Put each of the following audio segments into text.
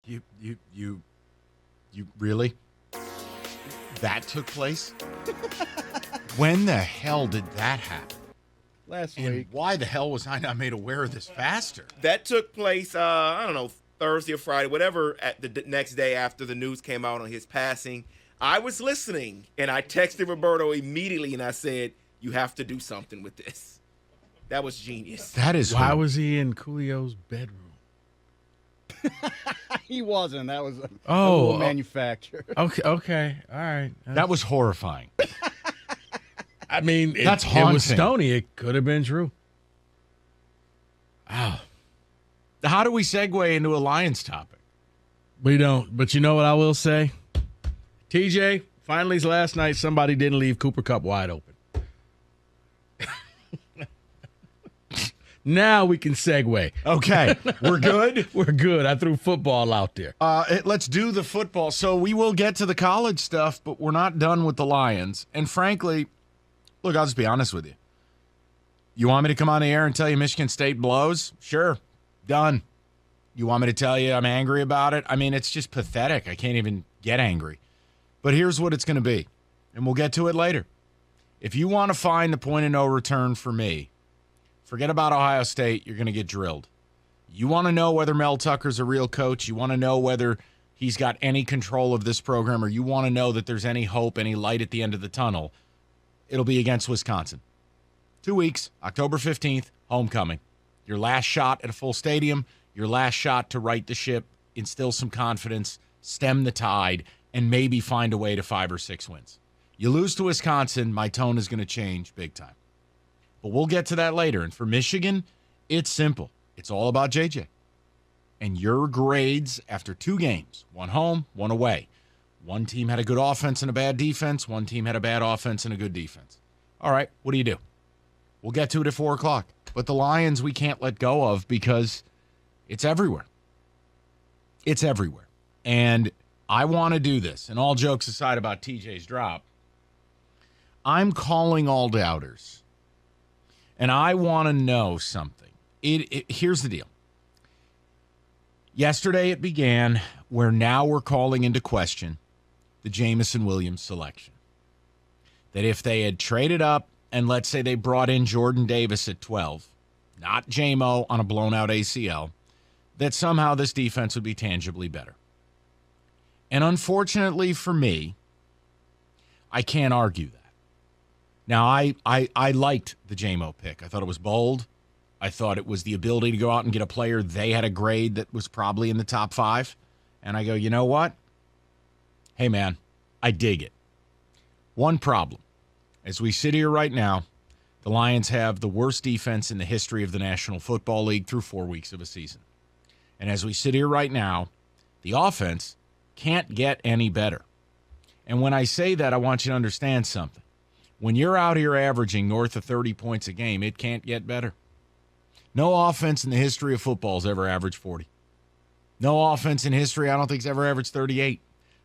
You really? That took place? When the hell did that happen? Last And week. why the hell was I not made aware of this faster? That took place, I don't know, Thursday or Friday, whatever, at the next day after the news came out on his passing. I was listening, and I texted Roberto immediately, and I said, you have to do something with this. That was genius. That is Why was he in Coolio's bedroom? He wasn't. That was a Oh, little manufacturer. Okay, all right. that was horrifying. I mean, That's it haunting. was Stoney. It could have been true. Wow. How do we segue into a Lions topic? We don't. But you know what I will say? TJ, finally last night somebody didn't leave Cooper Kupp wide open. Now we can segue. Okay, we're good. We're good. I threw football out there. Let's do the football. So we will get to the college stuff, but we're not done with the Lions. And frankly, look, I'll just be honest with you. You want me to come on the air and tell you Michigan State blows? Sure. Done. You want me to tell you I'm angry about it? I mean, it's just pathetic. I can't even get angry. But here's what it's going to be, and we'll get to it later. If you want to find the point of no return for me, forget about Ohio State. You're going to get drilled. You want to know whether Mel Tucker's a real coach. You want to know whether he's got any control of this program, or you want to know that there's any hope, any light at the end of the tunnel. It'll be against Wisconsin. 2 weeks, October 15th, homecoming. Your last shot at a full stadium, your last shot to right the ship, instill some confidence, stem the tide, and maybe find a way to 5 or 6 wins. You lose to Wisconsin, my tone is going to change big time. But we'll get to that later. And for Michigan, it's simple. It's all about JJ. And your grades after 2 games, one home, one away. One team had a good offense and a bad defense. One team had a bad offense and a good defense. All right, what do? We'll get to it at 4 o'clock. But the Lions we can't let go of because it's everywhere. It's everywhere. And I want to do this. And all jokes aside about TJ's drop, I'm calling all doubters. And I want to know something. Here's the deal. Yesterday it began where now we're calling into question the Jameson Williams selection. That if they had traded up and let's say they brought in Jordan Davis at 12, not J-Mo on a blown-out ACL, that somehow this defense would be tangibly better. And unfortunately for me, I can't argue that. Now, I liked the J-Mo pick. I thought it was bold. I thought it was the ability to go out and get a player. They had a grade that was probably in the top 5. And I go, you know what? Hey, man, I dig it. One problem. As we sit here right now, the Lions have the worst defense in the history of the National Football League through 4 weeks of a season. And as we sit here right now, the offense can't get any better. And when I say that, I want you to understand something. When you're out here averaging north of 30 points a game, it can't get better. No offense in the history of football has ever averaged 40. No offense in history, I don't think, has ever averaged 38.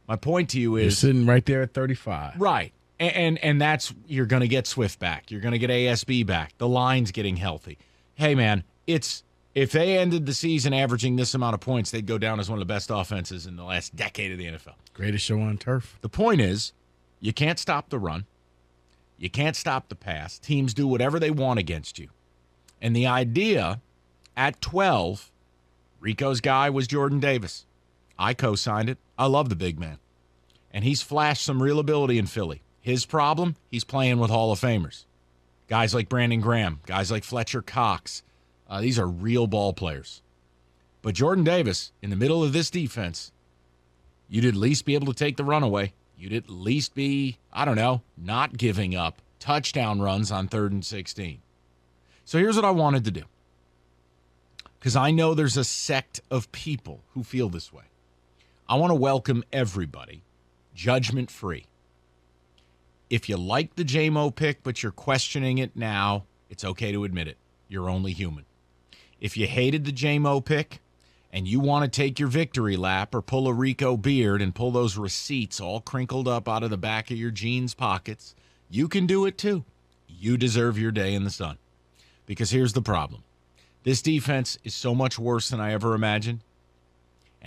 My point to you is... You're sitting right there at 35. Right. And that's, you're going to get Swift back. You're going to get ASB back. The line's getting healthy. Hey, man, if they ended the season averaging this amount of points, they'd go down as one of the best offenses in the last decade of the NFL. Greatest show on turf. The point is, you can't stop the run. You can't stop the pass. Teams do whatever they want against you. And the idea, at 12, Rico's guy was Jordan Davis. I co-signed it. I love the big man. And he's flashed some real ability in Philly. His problem, he's playing with Hall of Famers. Guys like Brandon Graham, guys like Fletcher Cox. These are real ball players. But Jordan Davis, in the middle of this defense, you'd at least be able to take the run away. You'd at least be, I don't know, not giving up touchdown runs on 3rd and 16. So here's what I wanted to do. Because I know there's a sect of people who feel this way. I want to welcome everybody, judgment-free. If you like the J-Mo pick, but you're questioning it now, it's okay to admit it. You're only human. If you hated the J-Mo pick and you want to take your victory lap or pull a Rico beard and pull those receipts all crinkled up out of the back of your jeans pockets, you can do it too. You deserve your day in the sun. Because here's the problem. This defense is so much worse than I ever imagined.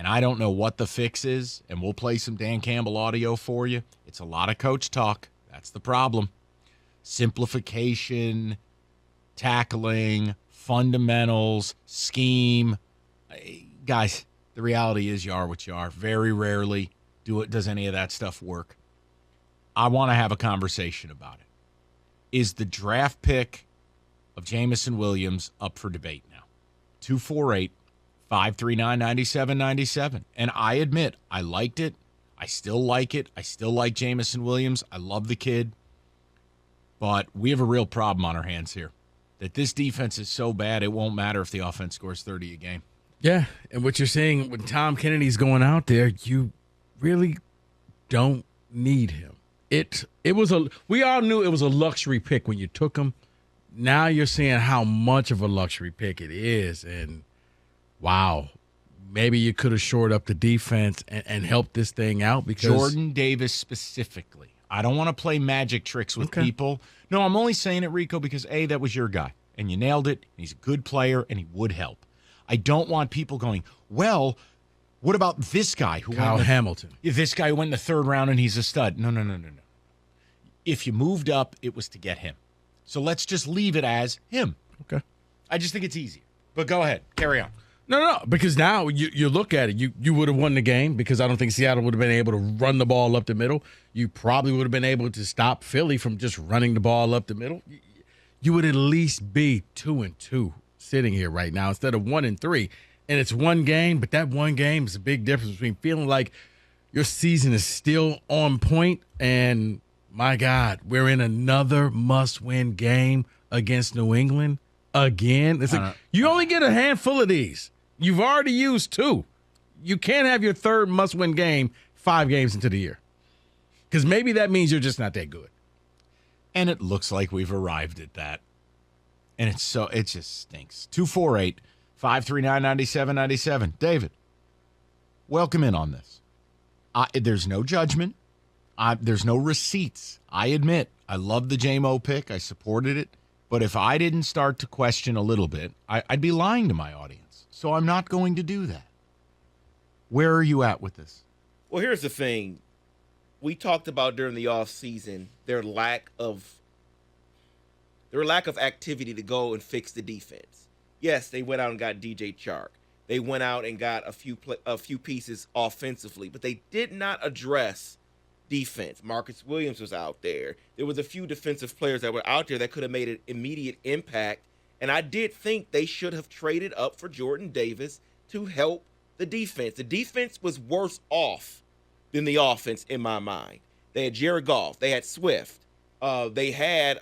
and I don't know what the fix is, and we'll play some Dan Campbell audio for you. It's a lot of coach talk. That's the problem. Simplification, tackling, fundamentals, scheme. Guys, the reality is you are what you are. Very rarely does any of that stuff work. I want to have a conversation about it. Is the draft pick of Jameson Williams up for debate now? 248-539-9797. And I admit, I liked it. I still like it. I still like Jameson Williams. I love the kid. But we have a real problem on our hands here. That this defense is so bad, it won't matter if the offense scores 30 a game. Yeah, and what you're saying when Tom Kennedy's going out there, you really don't need him. We all knew it was a luxury pick when you took him. Now you're seeing how much of a luxury pick it is, and wow, maybe you could have shored up the defense and helped this thing out because Jordan Davis specifically. I don't want to play magic tricks with people. No, I'm only saying it, Rico, because A, that was your guy, and you nailed it. He's a good player, and he would help. I don't want people going, well, what about this guy who Kyle Hamilton? This guy who went in the third round and he's a stud. No. If you moved up, it was to get him. So let's just leave it as him. Okay. I just think it's easier. But go ahead. Carry on. No, because now you look at it. You would have won the game because I don't think Seattle would have been able to run the ball up the middle. You probably would have been able to stop Philly from just running the ball up the middle. You would at least be 2-2 sitting here right now instead of 1-3. And it's one game, but that one game is a big difference between feeling like your season is still on point and, my God, we're in another must-win game against New England again. It's like you only get a handful of these. You've already used 2. You can't have your third must-win game 5 games into the year because maybe that means you're just not that good. And it looks like we've arrived at that. And it just stinks. 248-539-9797. David, welcome in on this. There's no judgment. There's no receipts. I admit, I love the JMO pick. I supported it. But if I didn't start to question a little bit, I'd be lying to my audience. So I'm not going to do that. Where are you at with this? Well, here's the thing. We talked about during the offseason their lack of activity to go and fix the defense. Yes, they went out and got DJ Chark. They went out and got a few pieces offensively, but they did not address defense. Marcus Williams was out there. There was a few defensive players that were out there that could have made an immediate impact, and I did think they should have traded up for Jordan Davis to help the defense. The defense was worse off than the offense in my mind. They had Jared Goff. They had Swift. They had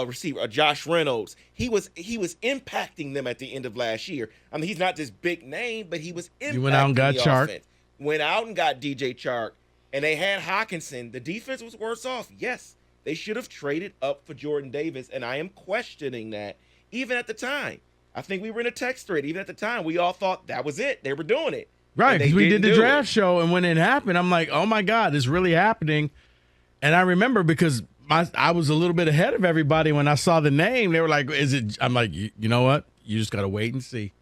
receiver Josh Reynolds. He was impacting them at the end of last year. I mean, he's not this big name, but he was impacting You went out and got the Chark. offense. Went out and got DJ Chark, and they had Hawkinson. The defense was worse off. Yes, they should have traded up for Jordan Davis, and I am questioning that even at the time. I think we were in a text thread. Even at the time, we all thought that was it. They were doing it. Right, because we did the draft it. show, and when it happened, I'm like, oh, my God, it's really happening. And I remember because I was a little bit ahead of everybody when I saw the name. They were like, is it – I'm like, you know what? You just got to wait and see.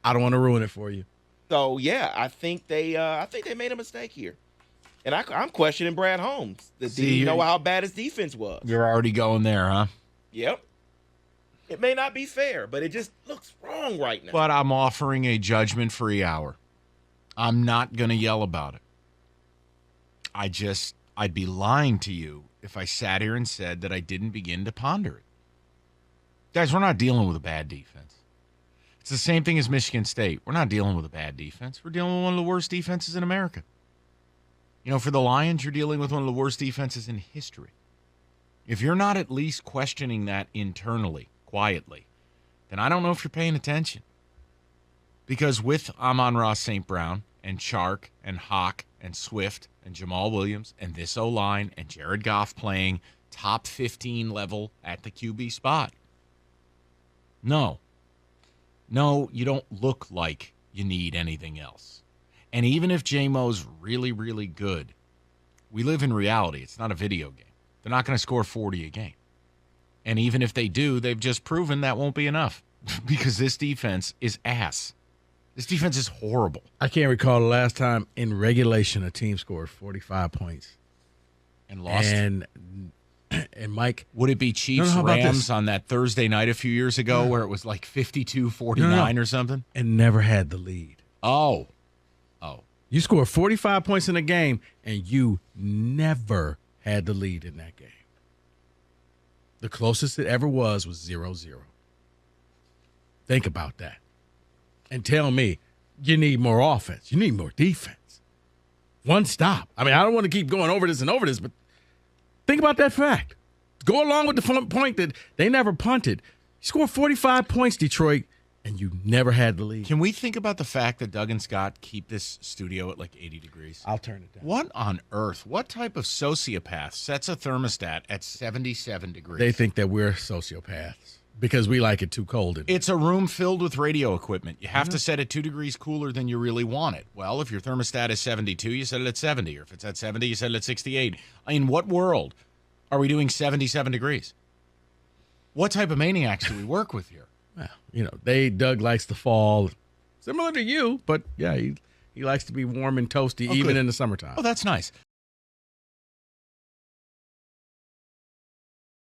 I don't want to ruin it for you. So, yeah, I think they made a mistake here. And I'm questioning Brad Holmes. Did you know how bad his defense was? You're already going there, huh? Yep. It may not be fair, but it just looks wrong right now. But I'm offering a judgment-free hour. I'm not going to yell about it. I'd be lying to you if I sat here and said that I didn't begin to ponder it. Guys, we're not dealing with a bad defense. It's the same thing as Michigan State. We're not dealing with a bad defense. We're dealing with one of the worst defenses in America. You know, for the Lions, you're dealing with one of the worst defenses in history. If you're not at least questioning that internally, quietly, then I don't know if you're paying attention. Because with Amon-Ra St. Brown and Chark and Hawk and Swift and Jamal Williams and this O-line and Jared Goff playing top 15 level at the QB spot, no, you don't look like you need anything else. And even if J-Mo's really, really good, we live in reality. It's not a video game. They're not going to score 40 a game. And even if they do, they've just proven that won't be enough because this defense is ass. This defense is horrible. I can't recall the last time in regulation a team scored 45 points. And lost. And Mike. Would it be Chiefs how about Rams this? on that Thursday night a few years ago where it was like 52-49 or something? And never had the lead. Oh. You scored 45 points in a game, and you never had the lead in that game. The closest it ever was 0-0. Think about that. And tell me you need more offense. You need more defense. One stop. I mean, I don't want to keep going over this, but think about that fact. Go along with the point that they never punted. You scored 45 points, Detroit, and you never had the lead. Can we think about the fact that Doug and Scott keep this studio at like 80 degrees? I'll turn it down. What on earth? What type of sociopath sets a thermostat at 77 degrees? They think that we're sociopaths because we like it too cold. It's a room filled with radio equipment. You have to set it 2 degrees cooler than you really want it. Well, if your thermostat is 72, you set it at 70. Or if it's at 70, you set it at 68. In what world are we doing 77 degrees? What type of maniacs do we work with here? Well, Doug likes the fall, similar to you, but yeah, he likes to be warm and toasty even in the summertime. Oh, that's nice.